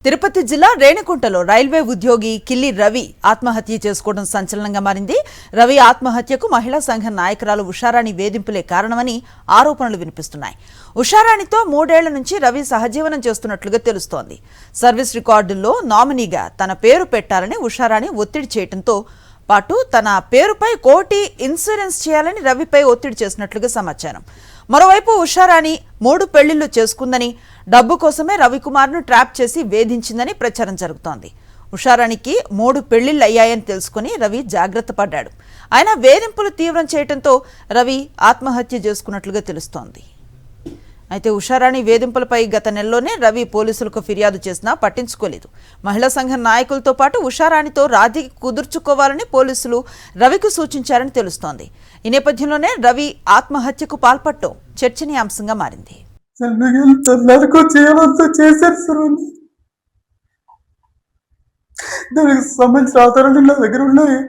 తిరుపతి జిల్లా రేణిగుంటలో రైల్వే ఉద్యోగి కిల్లి రవి ఆత్మహత్య చేసుకోవడం సంచలనంగా మారింది. రవి ఆత్మహత్యకు మహిళా సంఘ నాయకురాలు ఉషారాణి వేధింపులే కారణమని ఆరోపణలు వినిపిస్తున్నాయి. ఉషారాణితో 3 ఏళ్ల నుంచి రవి సహజీవనం చేస్తున్నట్లుగా తెలుస్తోంది. సర్వీస్ రికార్డుల్లో నామినీగా తన పేరు పెట్టాలని ఉషారాణి ఒత్తిడి చేయడంతో పాటు తన పేరుపై కోటి ఇన్సూరెన్స్ చేయాలని రవిపై ఒత్తిడి చేసినట్లుగా సమాచారం. మరోవైపు ఉషారాణి 3 పెళ్లిళ్లు చేసుకుందని, డబ్బు కోసమే రవికుమార్ను ట్రాప్ చేసి వేధించిందని ప్రచారం జరుగుతోంది. ఉషారాణికి 3 పెళ్లిళ్లు అయ్యాయని తెలుసుకుని రవి జాగ్రత్త పడ్డాడు. ఆయన వేధింపులు తీవ్రం చేయడంతో రవి ఆత్మహత్య చేసుకున్నట్లుగా తెలుస్తోంది. అయితే ఉషారాణి వేధింపులపై గత నెలలోనే రవి పోలీసులకు ఫిర్యాదు చేసినా పట్టించుకోలేదు. మహిళా సంఘం నాయకులతో పాటు ఉషారాణితో రాజీ కుదుర్చుకోవాలని పోలీసులు రవికి సూచించారని తెలుస్తోంది. ఈ నేపథ్యంలోనే రవి ఆత్మహత్యకు పాల్పడటం చర్చనీయాంశంగా మారింది. దానికి సంబంధించిన ఆధారాలు నా దగ్గర ఉన్నాయి.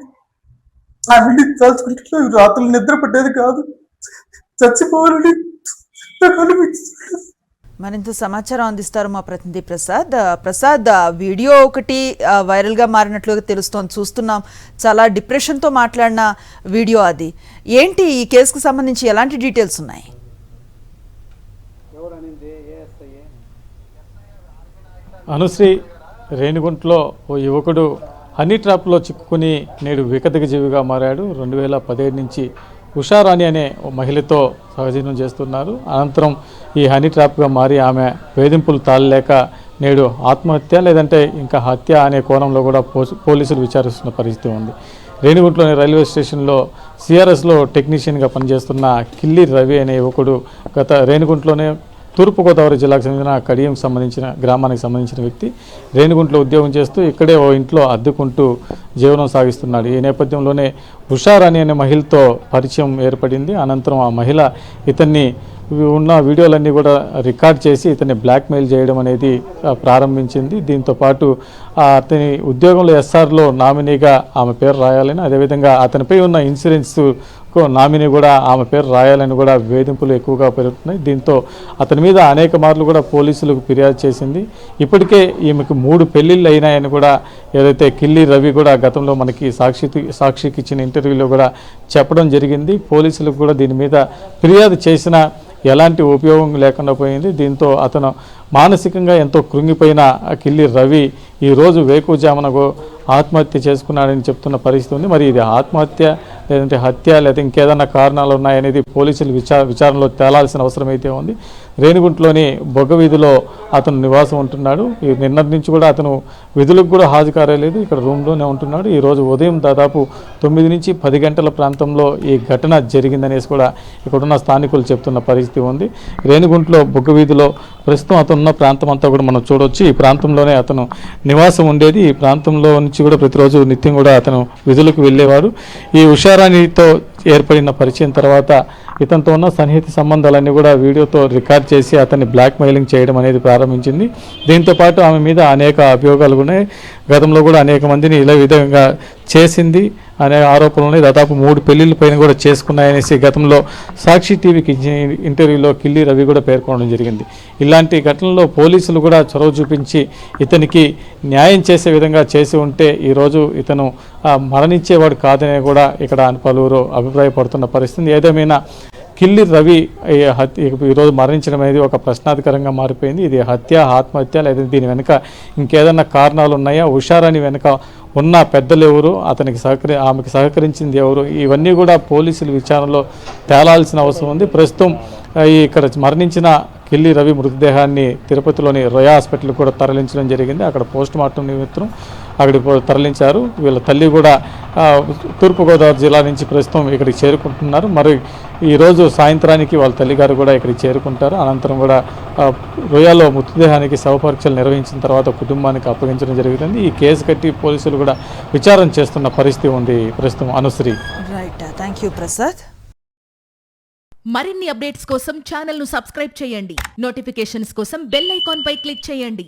అవన్నీ తలుచుకుంటే రాత్రులు నిద్ర పట్టేది కాదు, చచ్చిపోవాలని నాకు అనిపించింది. మరింత సమాచారం అందిస్తారు మా ప్రతినిధి ప్రసాద్. ప్రసాద్, వీడియో ఒకటి వైరల్ గా మారినట్లుగా తెలుస్తోంది, చూస్తున్నాం. చాలా డిప్రెషన్ తో మాట్లాడిన వీడియో అది. ఏంటి ఈ కేసుకు సంబంధించి ఎలాంటి డీటెయిల్స్ ఉన్నాయి? అనుశ్రీ, రేణిగుంటలో ఓ యువకుడు హనీ ట్రాప్లో చిక్కుకుని నేడు వికతక జీవిగా మారాడు. 2017 నుంచి ఉషారాణి అనే ఓ మహిళతో సహజీవనం చేస్తున్నారు. అనంతరం ఈ హనీ ట్రాప్గా మారి ఆమె వేధింపులు తాళలేక నేడు ఆత్మహత్య లేదంటే ఇంకా హత్య అనే కోణంలో కూడా పోలీసులు విచారిస్తున్న పరిస్థితి ఉంది. రేణిగుంటలోని రైల్వే స్టేషన్లో సిఆర్ఎస్లో టెక్నీషియన్గా పనిచేస్తున్న కిల్లి రవి అనే యువకుడు గత రేణిగుంటలోనే తూర్పుగోదావరి జిల్లాకు చెందిన కడియం గ్రామానికి సంబంధించిన వ్యక్తి. రేణిగుంటలో ఉద్యోగం చేస్తూ ఇక్కడే ఓ ఇంట్లో అద్దెకుంటూ జీవనం సాగిస్తున్నాడు. ఈ నేపథ్యంలోనే ఉషారాణి అనే మహిళతో పరిచయం ఏర్పడింది. అనంతరం ఆ మహిళ ఇతన్ని ఉన్న వీడియోలన్నీ కూడా రికార్డ్ చేసి ఇతన్ని బ్లాక్మెయిల్ చేయడం అనేది ప్రారంభించింది. దీంతోపాటు అతని ఉద్యోగంలో ఎస్ఆర్లో నామినీగా ఆమె పేరు రాయాలని, అదేవిధంగా అతనిపై ఉన్న ఇన్సూరెన్స్ నామినీ కూడా ఆమె పేరు రాయాలని కూడా వేధింపులు ఎక్కువగా పెరుగుతున్నాయి. దీంతో అతని మీద అనేక మార్లు కూడా పోలీసులకు ఫిర్యాదు చేసింది. ఇప్పటికే ఈమెకు 3 పెళ్లిళ్ళు అయినాయని కూడా ఏదైతే కిల్లి రవి కూడా గతంలో మనకి సాక్షికి ఇచ్చిన ఇంటర్వ్యూలో కూడా చెప్పడం జరిగింది. పోలీసులకు కూడా దీని మీద ఫిర్యాదు చేసిన ఎలాంటి ఉపయోగం లేకుండా పోయింది. దీంతో అతను మానసికంగా ఎంతో కృంగిపోయిన కిల్లి రవి ఈరోజు వేకువజామునకు ఆత్మహత్య చేసుకున్నాడని చెప్తున్న పరిస్థితి ఉంది. మరి ఇది ఆత్మహత్య లేదంటే హత్య లేదా ఇంకేదన్నా కారణాలు ఉన్నాయనేది పోలీసులు విచారణలో తేలాల్సిన అవసరం అయితే ఉంది. రేణిగుంటలోని బొగ్గ వీధిలో అతను నివాసం ఉంటున్నాడు. నిన్నటి నుంచి కూడా అతను విధులకు కూడా హాజరుకారేలేదు, ఇక్కడ రూమ్లోనే ఉంటున్నాడు. ఈరోజు ఉదయం దాదాపు 9 నుంచి 10 గంటల ప్రాంతంలో ఈ ఘటన జరిగిందనేసి కూడా ఇక్కడున్న స్థానికులు చెప్తున్న పరిస్థితి ఉంది. రేణిగుంటలో బొగ్గ వీధిలో ప్రస్తుతం అతను ఉన్న ప్రాంతం అంతా కూడా మనం చూడవచ్చు. ఈ ప్రాంతంలోనే అతను నివాసం ఉండేది. ఈ ప్రాంతంలో నుంచి కూడా ప్రతిరోజు నిత్యం కూడా అతను విధులకు వెళ్ళేవాడు. ఈ ఉషారాణితో ఏర్పడిన పరిచయం తర్వాత ఇతనితో ఉన్న సన్నిహిత సంబంధాలన్నీ కూడా వీడియోతో రికార్డ్ చేసి అతన్ని బ్లాక్మెయిలింగ్ చేయడం అనేది ప్రారంభించింది. దీంతోపాటు ఆమె మీద అనేక అభియోగాలు ఉన్నాయి. గతంలో కూడా అనేక మందిని ఇలా విధంగా చేసింది అనే ఆరోపణలు దాదాపు 3 పెళ్లిళ్ళ పైన కూడా చేసుకున్నాయనేసి గతంలో సాక్షి టీవీకి ఇచ్చిన ఇంటర్వ్యూలో కిల్లి రవి కూడా పేర్కొనడం జరిగింది. ఇలాంటి ఘటనల్లో పోలీసులు కూడా చొరవ చూపించి ఇతనికి న్యాయం చేసే విధంగా చేసి ఉంటే ఈరోజు ఇతను మరణించేవాడు కాదనే కూడా ఇక్కడ పలువురు అభిప్రాయపడుతున్న పరిస్థితి. ఏదేమైనా కిల్లి రవి ఈరోజు మరణించడం అనేది ఒక ప్రశ్నార్థకరంగా మారిపోయింది. ఇది హత్య, ఆత్మహత్య లేదా దీని వెనుక ఇంకేదన్నా కారణాలు ఉన్నాయా? ఉషారాణి వెనుక ఉన్న పెద్దలు ఎవరు? ఆమెకు సహకరించింది ఎవరు? ఇవన్నీ కూడా పోలీసులు విచారణలో తేలాల్సిన అవసరం ఉంది. ప్రస్తుతం ఇక్కడ మరణించిన కిల్లి రవి మృతదేహాన్ని తిరుపతిలోని రొయా హాస్పిటల్ కూడా తరలించడం జరిగింది. అక్కడ పోస్ట్ మార్టం నిమిత్తం అక్కడికి తరలించారు. వీళ్ళ తల్లి కూడా తూర్పుగోదావరి జిల్లా నుంచి ప్రస్తుతం ఇక్కడికి చేరుకుంటున్నారు. మరి ఈరోజు సాయంత్రానికి వాళ్ళ తల్లిగారు కూడా ఇక్కడికి చేరుకుంటారు. అనంతరం కూడా రొయ్యాలో మృతదేహానికి శవపరీక్షలు నిర్వహించిన తర్వాత కుటుంబానికి అప్పగించడం జరుగుతుంది. ఈ కేసు కట్టి పోలీసులు కూడా విచారణ చేస్తున్న పరిస్థితి ఉంది ప్రస్తుతం. Anusri, right, thank you Prasad. మరిన్ని అప్డేట్స్ కోసం ఛానల్ ను సబ్స్క్రైబ్ చేయండి. నోటిఫికేషన్స్ కోసం బెల్ ఐకాన్ పై క్లిక్ చేయండి.